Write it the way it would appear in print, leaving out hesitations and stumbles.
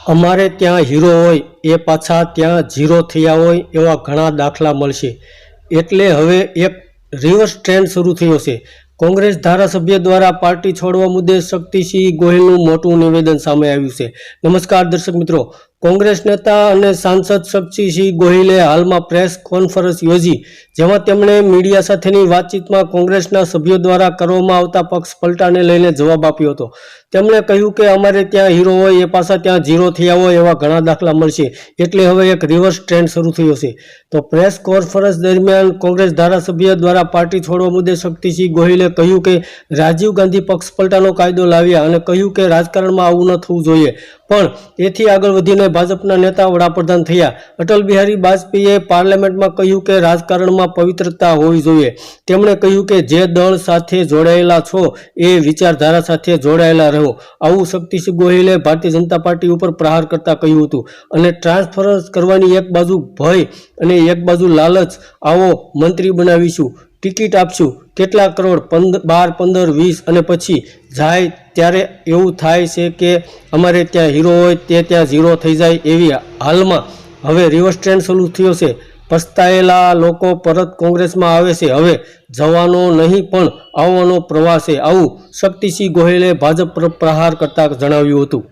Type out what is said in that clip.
અમારે ત્યાં હીરો હોય એ પાછા ત્યાં ઝીરો થયા હોય એવા ઘણા દાખલા મળશે. એટલે હવે એક રિવર્સ ટ્રેન્ડ શરૂ થયો છે. કોંગ્રેસ ધારાસભ્ય દ્વારા પાર્ટી છોડવા મુદ્દે શક્તિસિંહ ગોહિલનું મોટું નિવેદન સામે આવ્યું છે. નમસ્કાર દર્શક મિત્રો, કોંગ્રેસ નેતા અને સાંસદ શક્તિસિંહ ગોહિલે હાલમાં પ્રેસ કોન્ફરન્સ યોજી, જેમાં તેમણે મીડિયા સાથેની વાતચીતમાં કોંગ્રેસના સભ્યો દ્વારા કરવામાં આવતા પક્ષ પલટાને લઈને જવાબ આપ્યો હતો. તેમણે કહ્યું કે અમારે ત્યાં હીરો હોય એ પાછા ત્યાં ઝીરો થયા હોય એવા ઘણા દાખલા મળશે. એટલે હવે એક રિવર્સ ટ્રેન્ડ શરૂ થયો છે. તો પ્રેસ કોન્ફરન્સ દરમિયાન કોંગ્રેસ ધારાસભ્ય દ્વારા પાર્ટી છોડવા મુદ્દે શક્તિસિંહ ગોહિલે કહ્યું કે રાજીવ ગાંધી પક્ષ પલટાનો કાયદો લાવ્યા અને કહ્યું કે રાજકારણમાં આવું ન થવું જોઈએ, પણ એથી આગળ વધીને ભાજપના નેતા વડાપ્રધાન થયા. અટલ બિહારી વાજપેયીએ પાર્લામેન્ટમાં કહ્યું કે રાજકારણમાં પવિત્રતા હોવી જોઈએ. તેમણે કહ્યું કે જે દળ સાથે જોડાયેલા છો એ વિચારધારા સાથે જોડાયેલા રહો. આવું શક્તિસિંહ ગોહિલે ભારતીય જનતા પાર્ટી ઉપર પ્રહાર કરતા કહ્યું હતું. અને ટ્રાન્સફરન્સ કરવાની એક બાજુ ભય અને એક બાજુ લાલચ, આવો મંત્રી બનાવીશું, ટિકિટ આપશું, કેટલા કરોડ, 12, 15, 20 અને પછી જાય ત્યારે એવું થાય છે કે અમારે ત્યાં હીરો હોય તે ત્યાં ઝીરો થઈ જાય. એવી હાલમાં હવે રિવર્સ ટ્રેન્ડ શરૂ થયો છે. પસ્તાયેલા લોકો પરત કોંગ્રેસમાં આવે છે. હવે જવાનો નહીં પણ આવવાનો પ્રવાસ છે. આવું શક્તિસિંહ ગોહિલે ભાજપ પર પ્રહાર કરતા જણાવ્યું હતું.